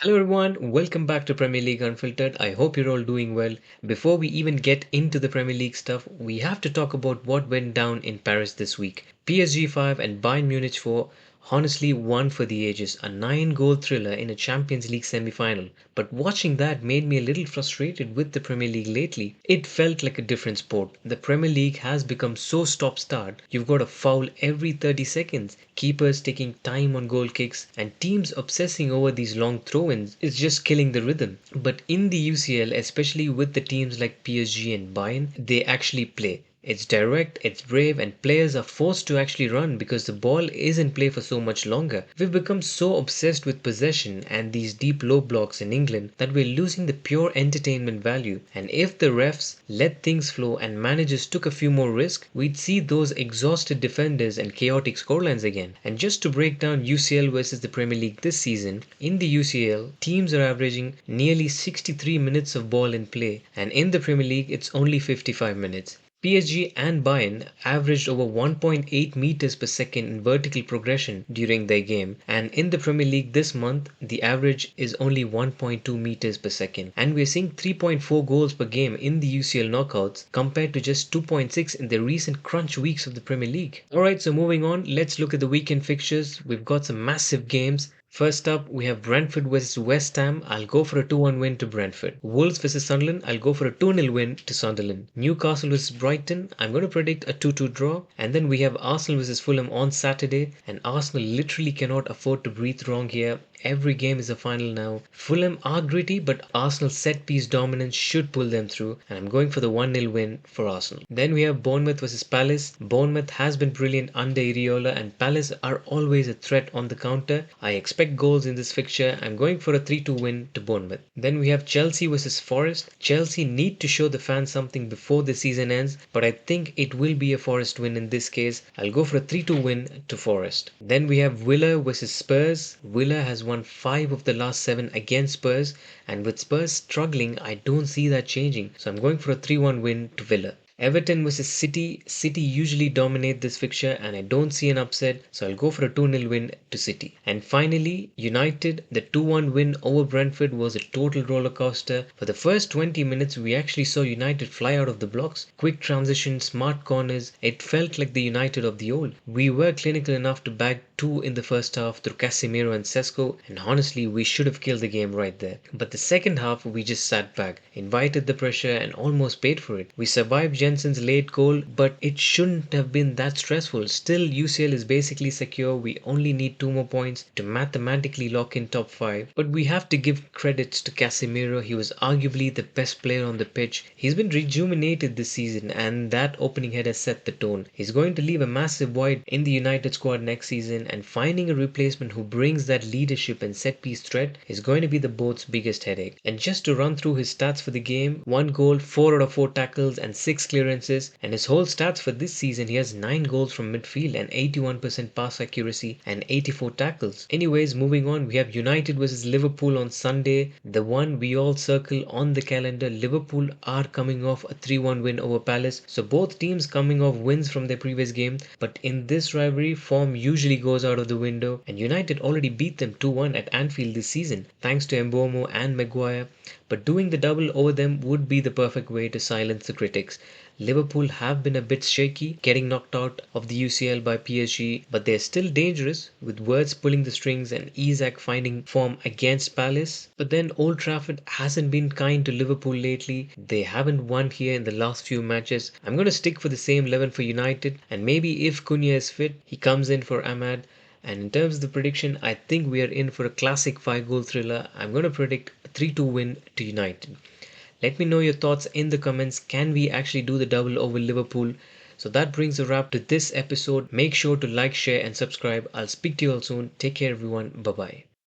Hello everyone, welcome back to Premier League Unfiltered. I hope you're all doing well. Before we even get into the Premier League stuff, we have to talk about what went down in Paris this week. PSG 5 and Bayern Munich 4, honestly one for the ages, a 9-goal thriller in a Champions League semi-final. But watching that made me a little frustrated with the Premier League lately. It felt like a different sport. The Premier League has become so stop-start. You've got a foul every 30 seconds, keepers taking time on goal kicks, and teams obsessing over these long throw-ins is just killing the rhythm. But in the UCL, especially with the teams like PSG and Bayern, they actually play. It's direct, it's brave, and players are forced to actually run because the ball is in play for so much longer. We've become so obsessed with possession and these deep low blocks in England that we're losing the pure entertainment value. And if the refs let things flow and managers took a few more risks, we'd see those exhausted defenders and chaotic scorelines again. And just to break down UCL versus the Premier League this season, in the UCL, teams are averaging nearly 63 minutes of ball in play, and in the Premier League, it's only 55 minutes. PSG and Bayern averaged over 1.8 meters per second in vertical progression during their game, and in the Premier League this month, the average is only 1.2 meters per second. And we're seeing 3.4 goals per game in the UCL knockouts compared to just 2.6 in the recent crunch weeks of the Premier League. Alright, so moving on, let's look at the weekend fixtures. We've got some massive games. First up, we have Brentford versus West Ham. I'll go for a 2-1 win to Brentford. Wolves versus Sunderland. I'll go for a 2-0 win to Sunderland. Newcastle versus Brighton. I'm going to predict a 2-2 draw. And then we have Arsenal versus Fulham on Saturday. And Arsenal literally cannot afford to breathe wrong here. Every game is a final now. Fulham are gritty, but Arsenal's set piece dominance should pull them through, and I'm going for the 1-0 win for Arsenal. Then we have Bournemouth versus Palace. Bournemouth has been brilliant under Iriola, and Palace are always a threat on the counter. I expect goals in this fixture. I'm going for a 3-2 win to Bournemouth. Then we have Chelsea versus Forest. Chelsea need to show the fans something before the season ends, but I think it will be a Forest win in this case. I'll go for a 3-2 win to Forest. Then we have Villa versus Spurs. Villa has won 5 of the last 7 against Spurs, and with Spurs struggling, I don't see that changing. So I'm going for a 3-1 win to Villa. Everton versus City. City usually dominate this fixture and I don't see an upset, so I'll go for a 2-0 win to City. And finally, United, the 2-1 win over Brentford was a total roller coaster. For the first 20 minutes, we actually saw United fly out of the blocks. Quick transitions, smart corners. It felt like the United of the old. We were clinical enough to bag 2 in the first half through Casemiro and Sesko, and honestly, we should have killed the game right there. But the second half, we just sat back, invited the pressure, and almost paid for it. We survived Jensen's late goal, but it shouldn't have been that stressful. Still, UCL is basically secure. We only need 2 more points to mathematically lock in top 5. But we have to give credits to Casemiro. He was arguably the best player on the pitch. He's been rejuvenated this season, and that opening header set the tone. He's going to leave a massive void in the United squad next season, and finding a replacement who brings that leadership and set piece threat is going to be the boat's biggest headache. And just to run through his stats for the game: 1 goal, 4 out of 4 tackles, and 6 clearances. And his whole stats for this season, he has 9 goals from midfield and 81% pass accuracy and 84 tackles. Anyways, moving on, we have United versus Liverpool on Sunday, the one we all circle on the calendar. Liverpool are coming off a 3-1 win over Palace, so both teams coming off wins from their previous game, but in this rivalry, form usually goes out of the window, and United already beat them 2-1 at Anfield this season thanks to Mbeumo and Maguire. But doing the double over them would be the perfect way to silence the critics. Liverpool have been a bit shaky, getting knocked out of the UCL by PSG, but they're still dangerous, with Wirtz pulling the strings and Isak finding form against Palace. But then Old Trafford hasn't been kind to Liverpool lately. They haven't won here in the last few matches. I'm going to stick for the same 11 for United, and maybe if Cunha is fit, he comes in for Ahmad. And in terms of the prediction, I think we are in for a classic 5-goal thriller. I'm going to predict a 3-2 win to United. Let me know your thoughts in the comments. Can we actually do the double over Liverpool? So that brings a wrap to this episode. Make sure to like, share, and subscribe. I'll speak to you all soon. Take care, everyone. Bye bye.